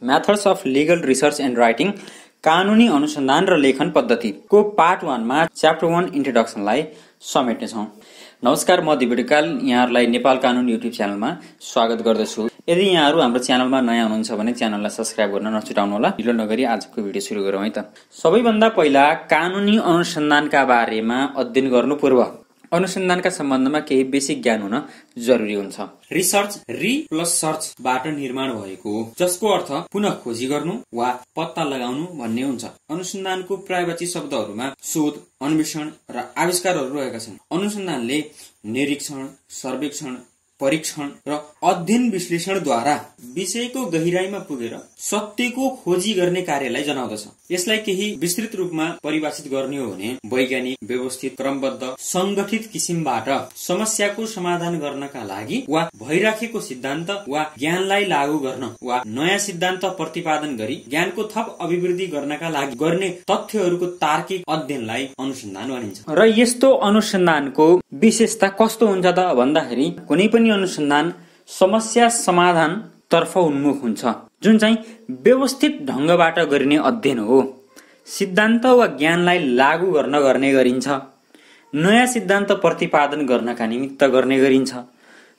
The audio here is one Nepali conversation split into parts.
Methods of legal research and writing, कानुनी अनुसन्धान र लेखन पद्धतिको पार्ट 1 मा च्याप्टर 1 इन्ट्रोडक्सनलाई समेट्नेछौँ। नमस्कार, म दिव्य ढकाल यहाँहरूलाई नेपाल कानुन युट्युब च्यानलमा स्वागत गर्दछु। यदि यहाँहरू हाम्रो च्यानलमा नयाँ हुनुहुन्छ भने च्यानललाई सब्स्क्राइब गर्न नछुटाउनुहोला। ढिलो नगरी आजको भिडियो सुरु गरौँ है त। सबैभन्दा पहिला कानुनी अनुसन्धानका बारेमा अध्ययन गर्नु पूर्व अनुसन्धानका सम्बन्धमा केही बेसिक ज्ञान हुन जरुरी हुन्छ। रिसर्च रि प्लस सर्चबाट निर्माण भएको हो, जसको अर्थ पुनः खोजी गर्नु वा पत्ता लगाउनु भन्ने हुन्छ। अनुसन्धानको प्रायवाची शब्दहरूमा शोध, अन्वेषण र आविष्कारहरू रहेका छन्। अनुसन्धानले निरीक्षण, सर्वेक्षण, परीक्षण र अध्ययन विश्लेषणद्वारा विषयको गहिराईमा पुगेर सत्यको खोजी गर्ने कार्यलाई जनाउँदछ। यसलाई केही विस्तृत रूपमा परिभाषित गर्ने हो भने वैज्ञानिक, व्यवस्थित, क्रमबद्ध, संगठित किसिमबाट समस्याको समाधान गर्नका लागि वा भइराखेको सिद्धान्त वा ज्ञानलाई लागू गर्न वा नयाँ सिद्धान्त प्रतिपादन गरी ज्ञानको थप अभिवृद्धि गर्नका लागि गर्ने तथ्यहरूको तार्किक अध्ययनलाई अनुसन्धान भनिन्छ। र यस्तो अनुसन्धानको विशेषता कस्तो हुन्छ त भन्दाखेरि कुनै पनि अनुसन्धान समस्या समाधान तर्फ उन्मुख हुन्छ, जुन चाहिँ व्यवस्थित ढंगबाट गरिने अध्ययन हो। सिद्धान्त वा ज्ञानलाई लागू गर्न गर्ने गरिन्छ, नयाँ सिद्धान्त प्रतिपादन गर्नका निमित्त गर्ने गरिन्छ,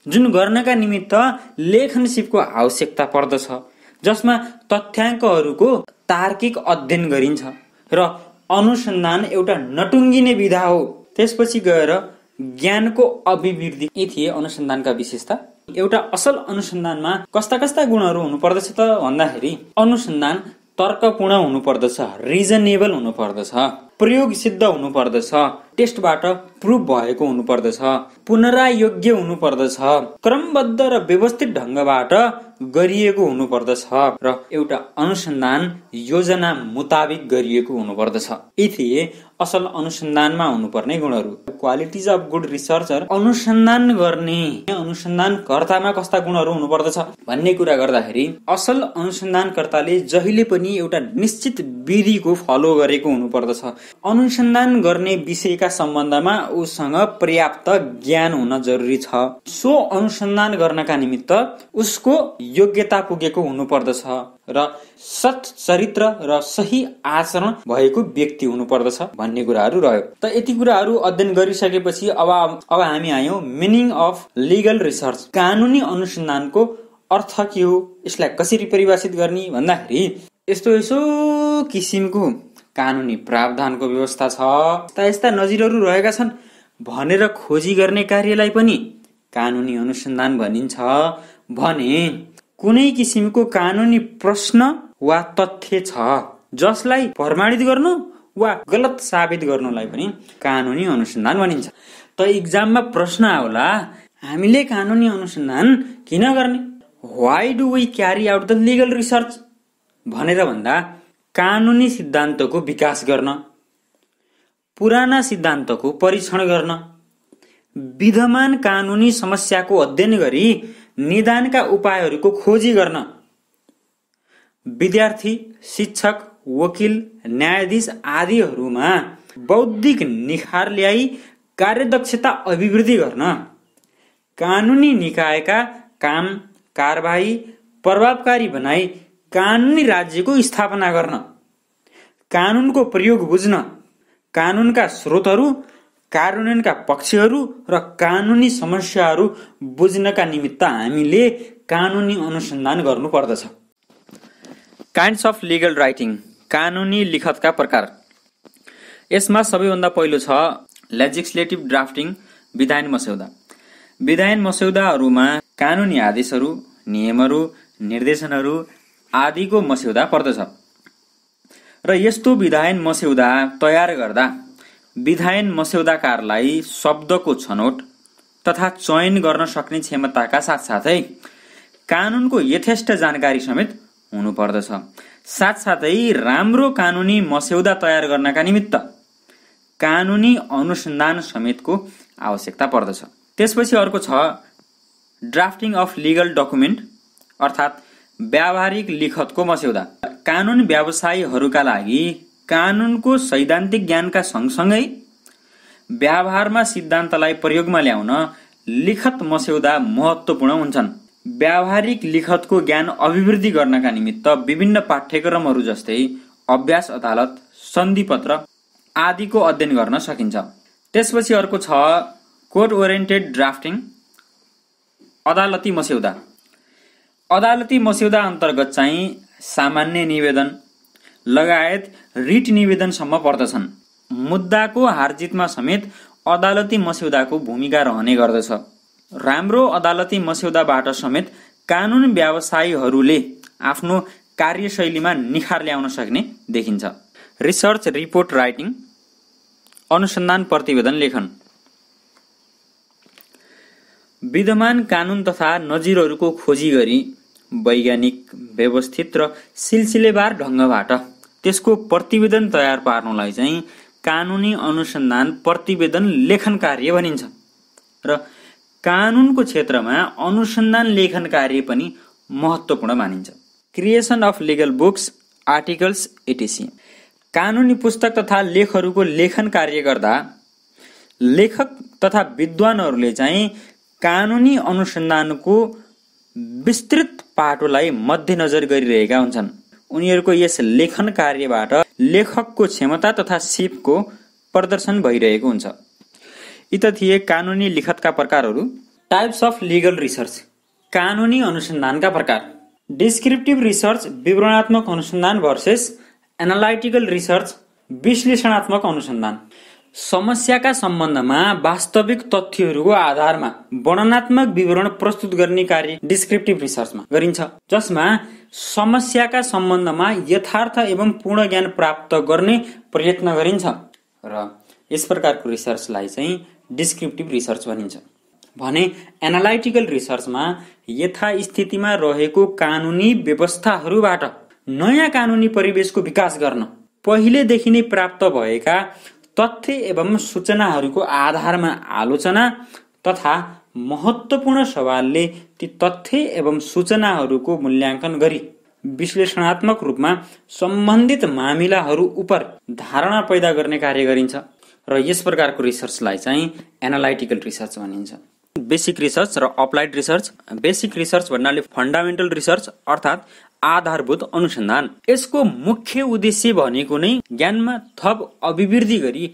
जुन गर्नका निमित्त लेखनसिपको आवश्यकता पर्दछ, जसमा तथ्याङ्कहरूको तार्किक अध्ययन गरिन्छ। र अनुसन्धान एउटा नटुङ्गिने विधा हो। त्यसपछि गएर ज्ञानको अभिवृद्धि। यी थिए अनुसन्धानका विशेषता। एउटा असल अनुसन्धानमा कस्ता कस्ता गुणहरू हुनुपर्दछ त भन्दाखेरि अनुसन्धान तर्कपूर्ण हुनुपर्दछ, रिजनेबल हुनुपर्दछ, प्रयोग सिद्ध हुनुपर्दछ, टेस्टबाट प्रुभ भएको हुनुपर्दछ, पुनरायोग्य हुनुपर्दछ, क्रमबद्ध र व्यवस्थित ढंगबाट गरिएको हुनुपर्दछ र एउटा अनुसन्धान योजना मुताबिक गरिएको हुनुपर्दछ। यी थिए असल अनुसन्धानमा हुनुपर्ने गुणहरू। क्वालिटिज अफ गुड रिसर्चर, अनुसन्धान गर्ने अनुसन्धानकर्तामा कस्ता गुणहरू हुनुपर्दछ भन्ने कुरा गर्दाखेरि असल अनुसन्धानकर्ताले जहिले पनि एउटा निश्चित विधिको फलो गरेको हुनुपर्दछ। अनुसन्धान गर्ने विषयका सम्बन्धमा उसँग पर्याप्त ज्ञान हुन जरुरी छ। सो अनुसन्धान गर्नका निमित्त उसको योग्यता पुगेको हुनुपर्दछ र सत् चरित्र र सही आचरण भएको व्यक्ति हुनुपर्दछ भन्ने कुराहरू रह्यो। त यति कुराहरू अध्ययन गरिसकेपछि अब हामी आयौं मिनिङ अफ लिगल रिसर्च। कानुनी अनुसन्धानको अर्थ के हो, यसलाई कसरी परिभाषित गर्ने भन्दाखेरि यसो किसिमको कानुनी प्रावधानको व्यवस्था छ, यस्ता नजिरहरू रहेका छन् भनेर खोजी गर्ने कार्यलाई पनि कानुनी अनुसन्धान भनिन्छ भने कुनै किसिमको कानुनी प्रश्न वा तथ्य छ जसलाई प्रमाणित गर्नु वा गलत साबित गर्नुलाई पनि कानुनी अनुसन्धान भनिन्छ। त इक्जाममा प्रश्न आउला, हामीले कानुनी अनुसन्धान किन गर्ने, why do we carry out the legal research भनेर भन्दा कानुनी सिद्धान्तको विकास गर्न, पुराना सिद्धान्तको परीक्षण गर्न, विद्यमान कानुनी समस्याको अध्ययन गरी निदानका उपायहरूको खोजी गर्न, विद्यार्थी, शिक्षक, वकिल, न्यायाधीश आदिहरूमा बौद्धिक निखार ल्याई कार्यदक्षता अभिवृद्धि गर्न, कानुनी निकायका काम कारबाही प्रभावकारी बनाई कानुनी राज्यको स्थापना गर्न, कानुनको प्रयोग बुझ्न, कानुनका स्रोतहरू, कार्यान्वयनका पक्षहरू र कानुनी समस्याहरू बुझ्नका निमित्त हामीले कानुनी अनुसन्धान गर्नु पर्दछ। काइन्ड्स अफ लिगल राइटिङ, कानुनी लिखतका प्रकार। यसमा सबैभन्दा पहिलो छ लेजिस्लेटिभ ड्राफ्टिङ, विधान मस्यौदा। विधान मस्यौदाहरूमा कानुनी आदेशहरू, नियमहरू, निर्देशनहरू आदिको मस्यौदा पर्दछ। र यस्तो विधान मस्यौदा तयार गर्दा विधान मस्यौदाकारलाई शब्दको छनौट तथा चयन गर्न सक्ने क्षमताका साथसाथै कानुनको यथेष्ट जानकारी समेत हुनुपर्दछ। साथसाथै राम्रो कानुनी मस्यौदा तयार गर्नका निमित्त कानुनी अनुसन्धान समेतको आवश्यकता पर्दछ। त्यसपछि अर्को छ ड्राफ्टिङ अफ लिगल डकुमेन्ट, अर्थात् व्यावहारिक लिखतको मस्यौदा। कानुन व्यवसायीहरूका लागि कानुनको सैद्धान्तिक ज्ञानका सँगसँगै व्यावहारमा सिद्धान्तलाई प्रयोगमा ल्याउन लिखत मस्यौदा महत्त्वपूर्ण हुन्छन्। व्यावहारिक लिखतको ज्ञान अभिवृद्धि गर्नका निमित्त विभिन्न पाठ्यक्रमहरू जस्तै अभ्यास अदालत, सन्धिपत्र आदिको अध्ययन गर्न सकिन्छ। त्यसपछि अर्को छ कोर्ट ओरिएन्टेड ड्राफ्टिङ, अदालती मस्यौदा। अदालती मस्यौदा अन्तर्गत चाहिँ सामान्य निवेदन लगायत रिट निवेदनसम्म पर्दछन्। मुद्दाको हारजितमा समेत अदालती मस्यौदाको भूमिका रहने गर्दछ। राम्रो अदालती मस्यौदाबाट समेत कानुन व्यवसायीहरूले आफ्नो कार्यशैलीमा निखार ल्याउन सक्ने देखिन्छ। रिसर्च रिपोर्ट राइटिङ, अनुसन्धान प्रतिवेदन लेखन। विद्यमान कानुन तथा नजिरहरूको खोजी गरी वैज्ञानिक, व्यवस्थित र सिलसिलेवार ढङ्गबाट त्यसको प्रतिवेदन तयार पार्नुलाई चाहिँ कानुनी अनुसन्धान प्रतिवेदन लेखन कार्य भनिन्छ। र कानुनको क्षेत्रमा अनुसन्धान लेखन कार्य पनि महत्त्वपूर्ण मानिन्छ। Creation of legal books, articles ETC. कानुनी पुस्तक तथा लेखहरूको लेखन कार्य गर्दा लेखक तथा विद्वानहरूले चाहिँ कानुनी अनुसन्धानको विस्तृत पाटोलाई मध्यनजर गरिरहेका हुन्छन्। उनीहरूको यस लेखन कार्यबाट लेखकको क्षमता तथा सिपको प्रदर्शन भइरहेको हुन्छ। यी त थिए कानुनी लिखतका प्रकारहरू। टाइप्स अफ लिगल रिसर्च, कानुनी अनुसन्धानका प्रकार। डिस्क्रिप्टिभ रिसर्च विवरणात्मक अनुसन्धान भर्सेस एनालाइटिकल रिसर्च विश्लेषणात्मक अनुसन्धान। समस्याका सम्बन्धमा वास्तविक तथ्यहरूको आधारमा वर्णनात्मक विवरण प्रस्तुत गर्ने कार्य डिस्क्रिप्टिभ रिसर्चमा गरिन्छ, जसमा समस्याका सम्बन्धमा यथार्थ एवं पूर्ण ज्ञान प्राप्त गर्ने प्रयत्न गरिन्छ र यस प्रकारको रिसर्चलाई चाहिँ डिस्क्रिप्टिभ रिसर्च भनिन्छ। भने एनालाइटिकल रिसर्चमा यथास्थितिमा रहेको कानुनी व्यवस्थाहरूबाट नयाँ कानुनी परिवेशको विकास गर्न पहिलेदेखि नै प्राप्त भएका तथ्य एवं सूचनाहरूको आधारमा आलोचना तथा महत्त्वपूर्ण सवालले ती तथ्य एवं सूचनाहरूको मूल्याङ्कन गरी विश्लेषणात्मक रूपमा सम्बन्धित मामिलाहरू उप धारणा पैदा गर्ने कार्य गरिन्छ र यस प्रकारको रिसर्चलाई चाहिँ एनालाइटिकल रिसर्च भनिन्छ। बेसिक रिसर्च र अप्लाइड रिसर्च। बेसिक रिसर्च भन्नाले फन्डामेन्टल रिसर्च अर्थात् आधारभूत अनुसन्धान। यसको मुख्य उद्देश्य भनेको नै ज्ञानमा थप अभिवृद्धि गरी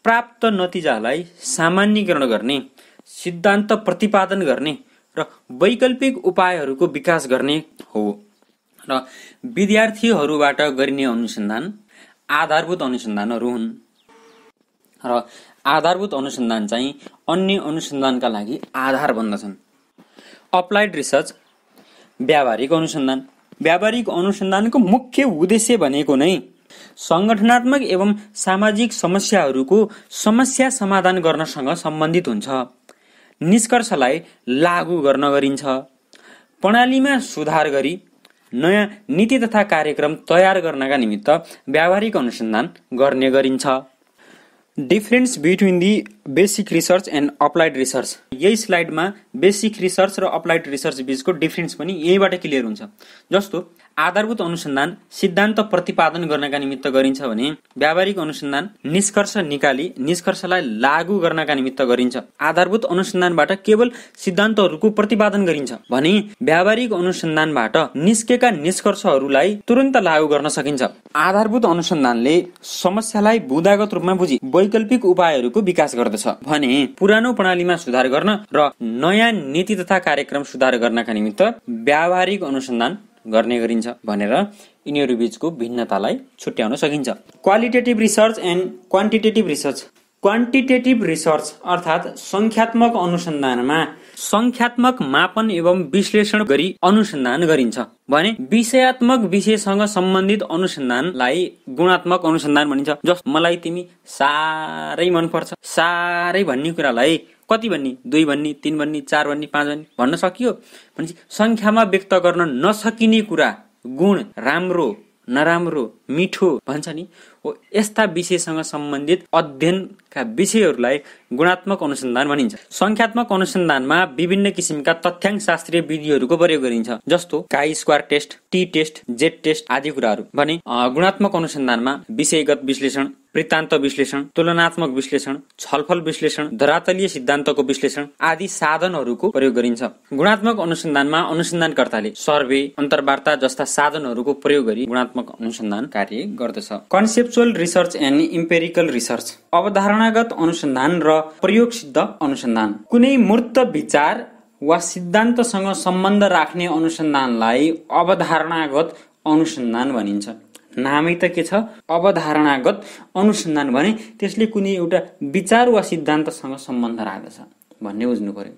प्राप्त नतिजालाई सामान्यीकरण गर्ने, सिद्धान्त प्रतिपादन गर्ने र वैकल्पिक उपायहरूको विकास गर्ने हो। र विद्यार्थीहरूबाट गरिने अनुसन्धान आधारभूत अनुसन्धानहरू हुन् र आधारभूत अनुसन्धान चाहिँ अन्य अनुसन्धानका लागि आधार बन्दछन्। अप्लाइड रिसर्च व्यावहारिक अनुसन्धान। व्यावहारिक अनुसन्धानको मुख्य उद्देश्य भनेको नै संगठनात्मक एवं सामाजिक समस्याहरूको समस्या समाधान गर्नसँग सम्बन्धित हुन्छ। निष्कर्षलाई लागू गर्न गरिन्छ। प्रणालीमा सुधार गरी नयाँ नीति तथा कार्यक्रम तयार गर्नका निमित्त व्यावहारिक अनुसन्धान गर्ने गरिन्छ। Difference between the basic research and applied research. यही स्लाइडमा बेसिक रिसर्च र अप्लाइड रिसर्च बीचको डिफरेन्स पनि यहीबाट क्लियर हुन्छ। जस्तो आधारभूत अनुसन्धान सिद्धान्त प्रतिपादन गर्नका निमित्त गरिन्छ भने व्यावहारिक अनुसन्धान निष्कर्ष निकाली निष्कर्षलाई लागू गर्नका निमित्त गरिन्छ। आधारभूत अनुसन्धानबाट केवल सिद्धान्तहरूको प्रतिपादन गरिन्छ भने व्यावहारिक अनुसन्धानबाट निस्केका निष्कर्षहरूलाई तुरन्त लागू गर्न सकिन्छ। आधारभूत अनुसन्धानले समस्यालाई बुँदागत रूपमा बुझी वैकल्पिक उपायहरूको विकास गर्दछ भने पुरानो प्रणालीमा सुधार गर्न र नयाँ नीति तथा कार्यक्रम सुधार गर्नका निमित्त व्यावहारिक अनुसन्धान गर्ने गरिन्छ भनेर यिनीहरू बीचको भिन्नतालाई छुट्याउन सकिन्छ। Qualitative research and quantitative research. Quantitative research अर्थात् संख्यात्मक अनुसन्धानमा संख्यात्मक मापन एवं विश्लेषण गरी अनुसन्धान गरिन्छ भने विषयात्मक विषयसँग सम्बन्धित अनुसन्धानलाई गुणात्मक अनुसन्धान भनिन्छ। जस्तो मलाई तिमी साह्रै मनपर्छ, साह्रै भन्ने कुरालाई कति भन्ने, 2 भन्ने, 3 भन्ने, 4 भन्ने, 5 भन्ने भन्न सकियो भने संख्यामा व्यक्त गर्न नसकिने कुरा गुण, राम्रो, नराम्रो, मिठो भन्छ नि, हो यस्ता विषयसँग सम्बन्धित अध्ययनका विषयहरूलाई गुणात्मक अनुसन्धान भनिन्छ। संख्यात्मक अनुसन्धानमा विभिन्न किसिमका तथ्याङ्क शास्त्रीय विधिहरूको प्रयोग गरिन्छ। जस्तो chi square test, T test, Z test आदि कुराहरू भने गुणात्मक अनुसन्धानमा विषयगत विश्लेषण, वृत्तान्त विश्लेषण, तुलनात्मक विश्लेषण, छलफल विश्लेषण, धरातलीय सिद्धान्तको विश्लेषण आदि साधनहरूको प्रयोग गरिन्छ। गुणात्मक अनुसन्धानमा अनुसन्धानकर्ताले सर्वे, अन्तर्वार्ता जस्ता साधनहरूको प्रयोग गरी गुणात्मक अनुसन्धान कार्य गर्दछ। Conceptual research and empirical research, अवधारणागत अनुसन्धान र प्रयोगसिद्ध अनुसन्धान। कुनै मूर्त विचार वा सिद्धान्तसँग सम्बन्ध राख्ने अनुसन्धानलाई अवधारणागत अनुसन्धान भनिन्छ। नामै त के छ, अवधारणागत अनुसन्धान भने त्यसले कुनै एउटा विचार वा सिद्धान्तसँग सम्बन्ध राख्दछ भन्ने बुझ्नु पर्यो,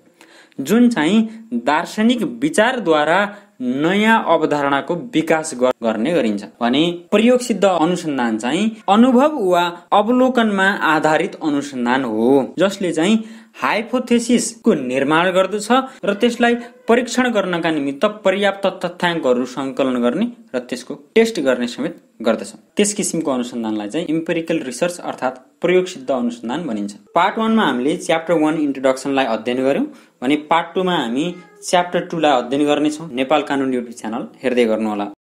जुन चाहिँ दार्शनिक विचारद्वारा नयाँ अवधारणाको विकास गर्ने गरिन्छ। भने प्रयोगसिद्ध अनुसन्धान चाहिँ अनुभव वा अवलोकनमा आधारित अनुसन्धान हो, जसले चाहिँ हाइपोथेसिसको निर्माण गर्दछ र त्यसलाई परीक्षण गर्नका निमित्त पर्याप्त तथ्याङ्कहरू सङ्कलन गर्ने र त्यसको टेस्ट गर्ने समेत गर्दछ। त्यस किसिमको अनुसन्धानलाई चाहिँ इम्पेरिकल रिसर्च अर्थात् प्रयोगसिद्ध अनुसन्धान भनिन्छ। पार्ट 1 मा हामीले च्याप्टर 1 इन्ट्रोडक्सनलाई अध्ययन गर्यौं भने पार्ट 2 मा हामी च्याप्टर 2 लाई अध्ययन गर्नेछौँ। नेपाल कानुन युट्युब च्यानल हेर्दै गर्नुहोला।